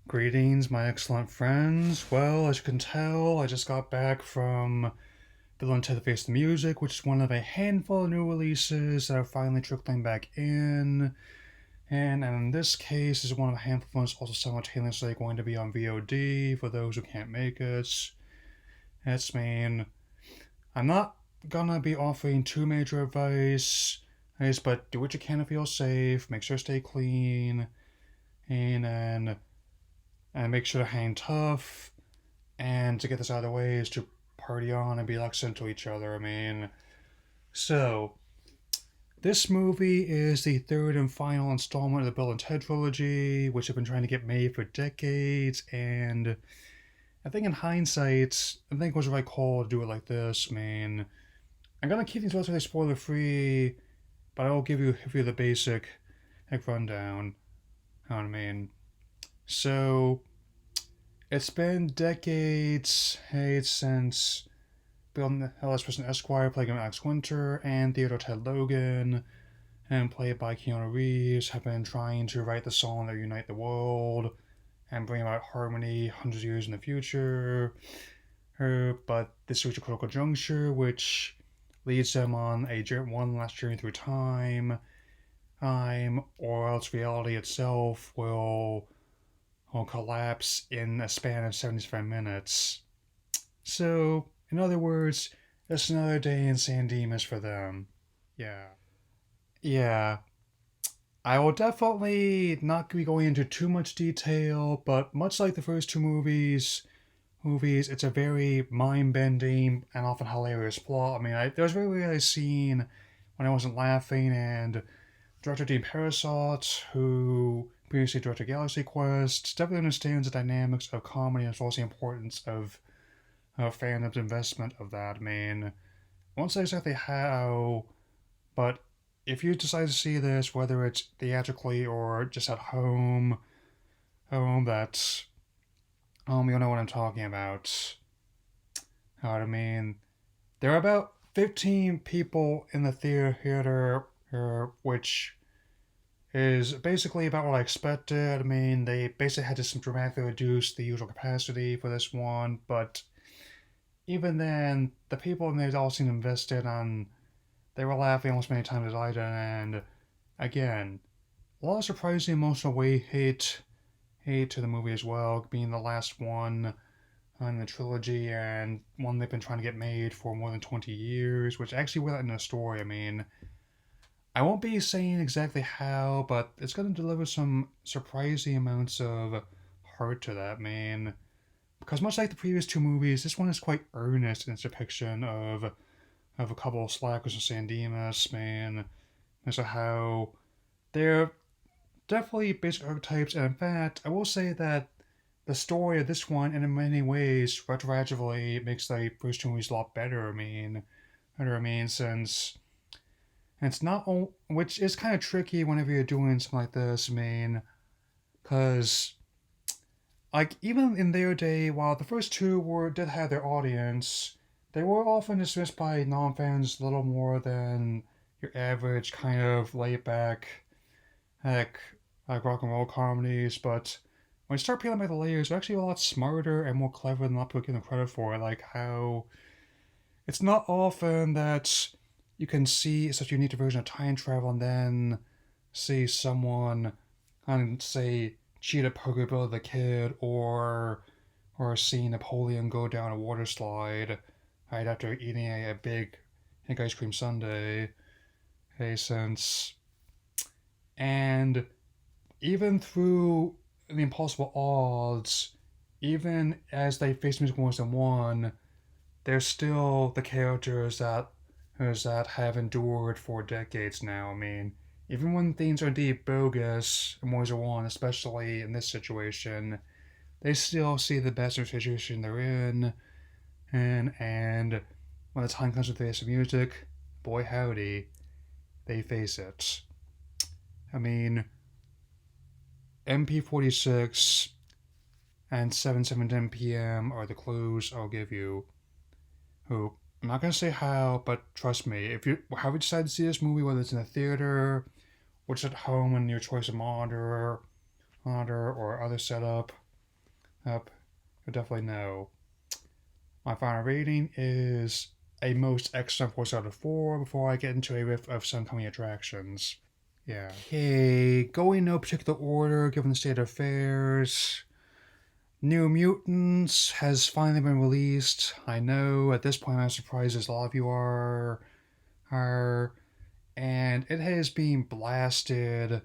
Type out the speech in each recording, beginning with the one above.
Greetings, my excellent friends. Well, as you can tell, I just got back from Bill and Ted Face the Music, which is one of a handful of new releases that are finally trickling back in. And in this case, is one of a handful of ones also simultaneously going to be on VOD for those who can't make it. That's mean I'm not gonna be offering too major advice, but do what you can to feel safe, make sure to stay clean, and and make sure to hang tough. And to get this out of the way is to party on and be excellent to each other. So this movie is the third and final installment of the Bill and Ted trilogy, which have been trying to get made for decades. And I think in hindsight, I think it was the right call to do it like this. I'm gonna keep these relatively spoiler free, but I will give you the basic rundown. You know what I mean? So it's been decades, since Bill Ellis Preston Esquire, played by Alex Winter, and Theodore Ted Logan, and played by Keanu Reeves, have been trying to write the song that unite the world and bring about harmony hundreds of years in the future. But this reached a critical juncture, which leads them on one last journey through time, or else reality itself will collapse in a span of 75 minutes. So, in other words, it's another day in San Dimas for them. Yeah. Yeah. I will definitely not be going into too much detail, but much like the first two movies, it's a very mind-bending and often hilarious plot. There was very rarely a scene when I wasn't laughing, and director Dean Parasot, who previously directed Galaxy Quest, definitely understands the dynamics of comedy as well as the importance of fandom's investment of that. I won't say exactly how, but if you decide to see this, whether it's theatrically or just at home, that's you'll know what I'm talking about. You know what I mean? There are about 15 people in the theater, which is basically about what I expected. They basically had to dramatically reduce the usual capacity for this one, but even then, the people in there all seemed invested, and they were laughing almost as many times as I did. And again, a lot of surprising emotional hate to the movie as well, being the last one in the trilogy and one they've been trying to get made for more than 20 years, which actually without in the story. I won't be saying exactly how, but it's going to deliver some surprising amounts of heart to that, because much like the previous two movies, this one is quite earnest in its depiction of a couple of slackers in San Dimas, as to how they're definitely basic archetypes. And in fact, I will say that the story of this one, and in many ways, retroactively makes the first two movies a lot better. Since it's not, which is kind of tricky whenever you're doing something like this. Because like even in their day, while the first two did have their audience, they were often dismissed by non-fans little more than your average kind of laid back, like rock and roll comedies. But when you start peeling back the layers, they're actually a lot smarter and more clever than a lot of people give them credit for. Like how it's not often that you can see such a unique version of time travel and then see someone and say cheat at poker bill the kid, or see Napoleon go down a water slide right after eating a big ice cream sundae. Hey, since and even through the impossible odds, even as they face music more than one, they're still the characters that have endured for decades now. Even when things are indeed bogus in Moise One, especially in this situation, they still see the best of the situation they're in, and when the time comes to face the music, boy howdy, they face it. I mean, MP46 and 7:17 p.m. are the clues I'll give you. Who I'm not gonna say how, but trust me, if you however you decide to see this movie, whether it's in a theater or just at home in your choice of monitor monitor or other setup, up, but definitely no. My final rating is a most excellent 4 out of 4 before I get into a riff of some coming attractions. Yeah. Okay, going in no particular order given the state of affairs. New Mutants has finally been released. I know at this point I'm surprised as a lot of you are, and it has been blasted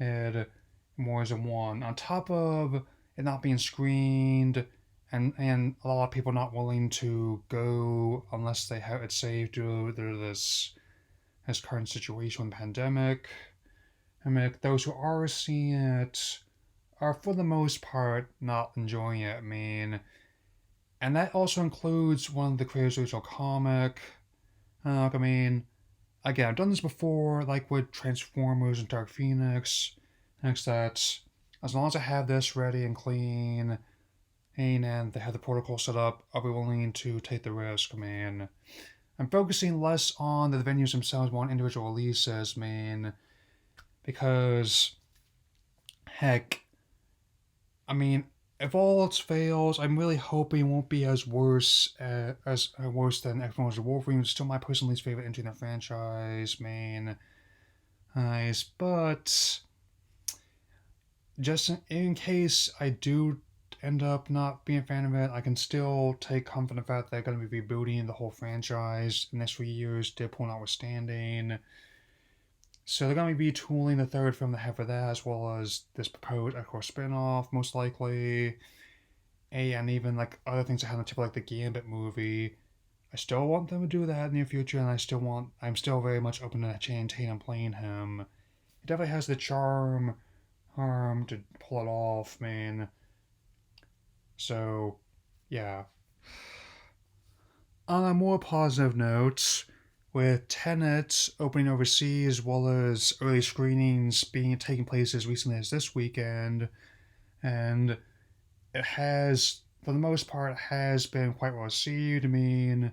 at more than one. On top of it not being screened, and a lot of people not willing to go unless they have it saved due to this current situation with the pandemic. I mean, those who are seeing it are for the most part not enjoying it. I mean, and that also includes one of the creators of the original comic. I mean, again, I've done this before, like with Transformers and Dark Phoenix. Next, that as long as I have this ready and clean, and they have the protocol set up, I'll be willing to take the risk. I mean, I'm focusing less on the venues themselves, more on individual releases. I mean, because heck, I mean, if all else fails, I'm really hoping it won't be as worse than X-Men vs. Wolverine, which is still my personal least favorite entry in the franchise, main. Nice, but just in case I do end up not being a fan of it, I can still take comfort in the fact that they're going to be rebooting the whole franchise in the next 3 years, Deadpool notwithstanding. So they're going to be retooling the third film they have for that, as well as this proposed, of course, spin-off, most likely. And even like other things that have the tip, like the Gambit movie. I still want them to do that in the near future, and I'm still very much open to Channing Tatum playing him. He definitely has the charm to pull it off, man. So, yeah. On a more positive note, with Tenet opening overseas as well as early screenings taking place as recently as this weekend, and it has, for the most part, has been quite well received. I mean,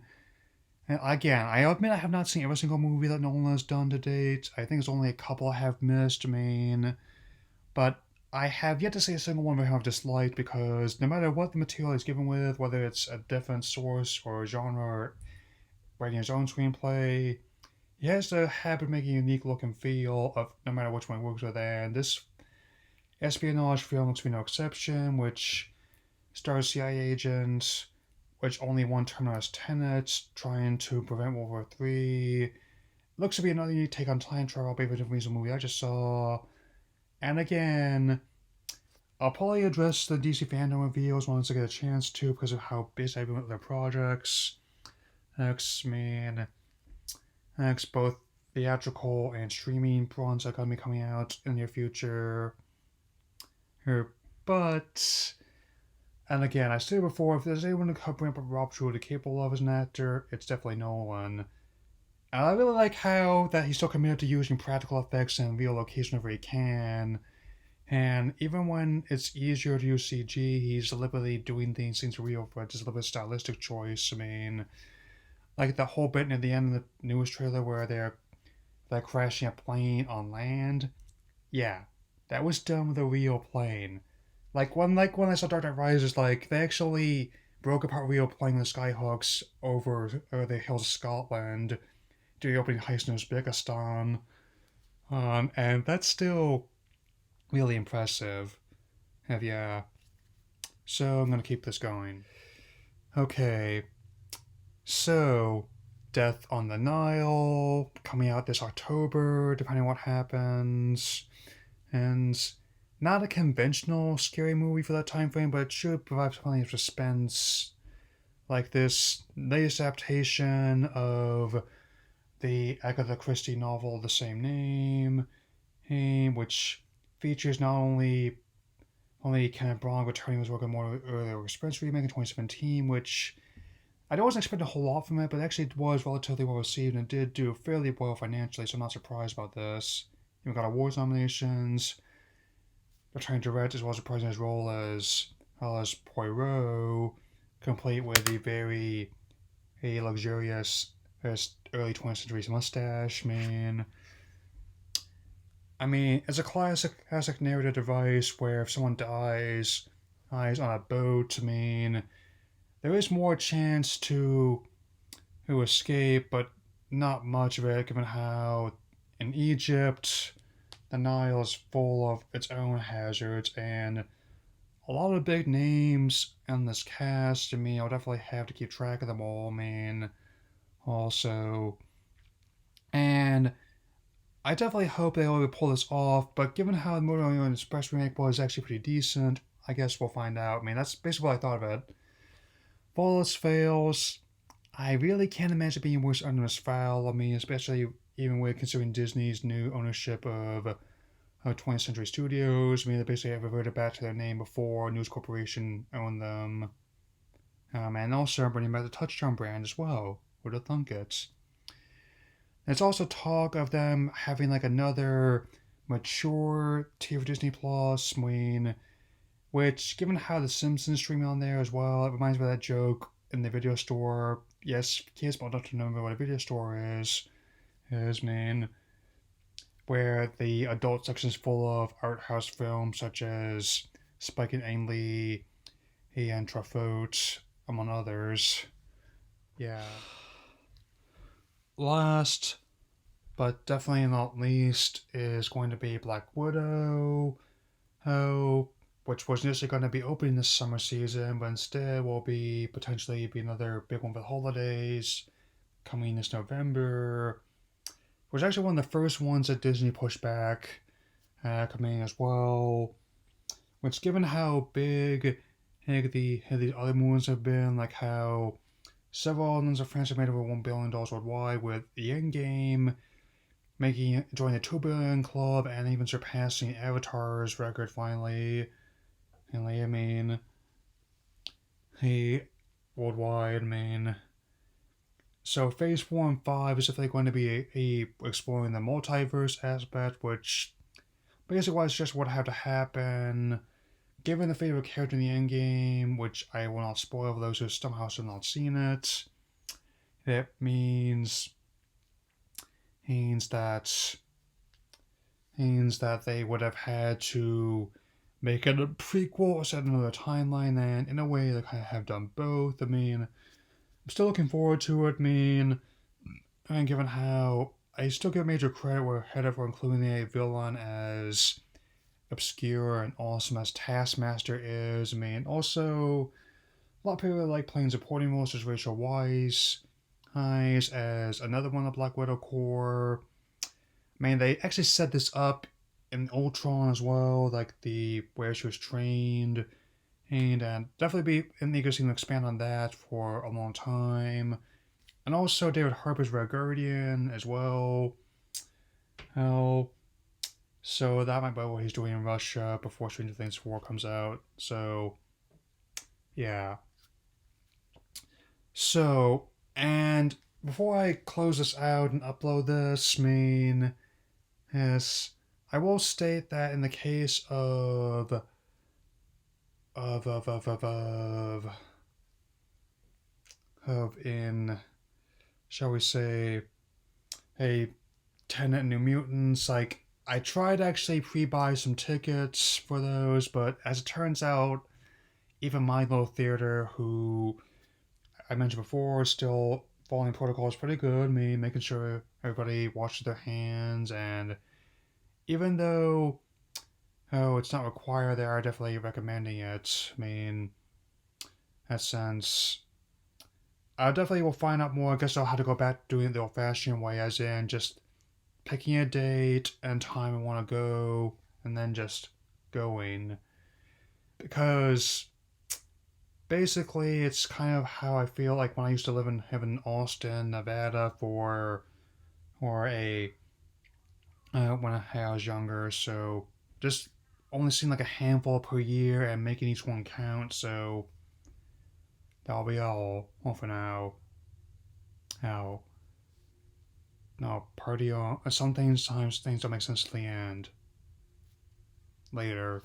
and again, I admit I have not seen every single movie that Nolan has done to date. I think there's only a couple I have missed. I mean, but I have yet to see a single one I have disliked because no matter what the material is given with, whether it's a different source or genre or writing his own screenplay, he has the habit of making a unique look and feel of no matter which one he works with. And this espionage film looks to be no exception, which stars CIA agents, which only one terminal has Tenet, trying to prevent World War III. Looks to be another unique take on time travel based on the movie I just saw. And again, I'll probably address the DC fandom reveals once I get a chance to because of how busy I've been with their projects. X-Men, both theatrical and streaming ones are going to be coming out in the near future. But, and again, I said before, if there's anyone to bring up Rob Trudeau capable of as an actor, it's definitely Nolan. And I really like how that he's still committed to using practical effects and real location wherever he can. And even when it's easier to use CG, he's deliberately doing things real for a deliberate stylistic choice. I mean, like the whole bit near the end of the newest trailer where they're crashing a plane on land. Yeah, that was done with a real plane. Like when I saw Dark Knight Rises, like they actually broke apart a real plane with Skyhawks over the hills of Scotland to the opening heist in Uzbekistan. And that's still really impressive. Yeah. So I'm gonna keep this going. Okay. So, Death on the Nile coming out this October, depending on what happens, and not a conventional scary movie for that time frame, but it should provide plenty of suspense. Like this latest adaptation of the Agatha Christie novel of the same name, which features not only Kenneth Branagh returning his work on more earlier Express remake in 2017, which I wasn't expecting a whole lot from it, but actually it was relatively well received and did do fairly well financially, so I'm not surprised about this. We got awards nominations, returning to direct as well as reprising his role as Poirot, complete with the very luxurious early 20th century mustache, man. I mean, it's a classic narrative device where if someone dies on a boat, I mean, there is more chance to escape, but not much of it, given how in Egypt the Nile is full of its own hazards and a lot of big names in this cast. I mean, I'll definitely have to keep track of them all. I mean, also, and I definitely hope they will pull this off. But given how the Motor Orient Express remake was actually pretty decent, I guess we'll find out. I mean, that's basically what I thought of it. Flawless fails. I really can't imagine being worse under this foul. I mean, especially even with considering Disney's new ownership of 20th Century Studios. I mean, they basically have reverted back to their name before News Corporation owned them. And also bringing back the Touchstone brand as well. Would have thunk it? There's also talk of them having like another mature tier for Disney Plus. I mean, which, given how The Simpsons streaming on there as well, it reminds me of that joke in the video store. Yes, kids might not remember what a video store is, man. Where the adult section is full of art house films such as Spike and Ainley and Truffaut, among others. Yeah. Last, but definitely not least, is going to be Black Widow. Oh, which was initially going to be opening this summer season, but instead will be potentially be another big one for the holidays coming this November. It was actually one of the first ones that Disney pushed back, coming as well. Which, given how big these other movies have been, like how several of them are France have made over $1 billion worldwide, with the Endgame making joining the 2 billion club and even surpassing Avatar's record finally. And I mean, he worldwide. I mean, so Phase 4 and 5 is definitely going to be exploring the multiverse aspect, which basically is just what had to happen. Given the favorite character in the endgame, which I will not spoil for those who somehow have not seen it, it means that they would have had to make it a prequel or set another timeline, and in a way they kind of have done both. I mean, I'm still looking forward to it. I mean, and given how I still give major credit where ahead of for including a villain as obscure and awesome as Taskmaster is. I mean, also a lot of people like playing supporting roles such as Rachel Weisz as another one of Black Widow Corps. I mean, they actually set this up in Ultron as well, like the where she was trained, and definitely be interesting to expand on that for a long time. And also David Harbour's Red Guardian as well. Hell, so that might be what he's doing in Russia before Stranger Things 4 comes out. So, yeah. So, and before I close this out and upload this, I mean, yes, I will state that in the case of in, shall we say, a Tenet and New Mutants, like, I tried to actually pre-buy some tickets for those, but as it turns out, even my little theater, who I mentioned before, is still following protocols pretty good. Me making sure everybody washes their hands, and even though it's not required, they are definitely recommending it. I mean, in that sense, I definitely will find out more. I guess I'll have to go back to doing it the old-fashioned way, as in just picking a date and time I want to go, and then just going. Because basically, it's kind of how I feel like when I used to live in Austin, Nevada, or a when I was younger. So just only seeing like a handful per year and making each one count. So that'll be all for now. Now, no party on. Sometimes things don't make sense to the end. Later.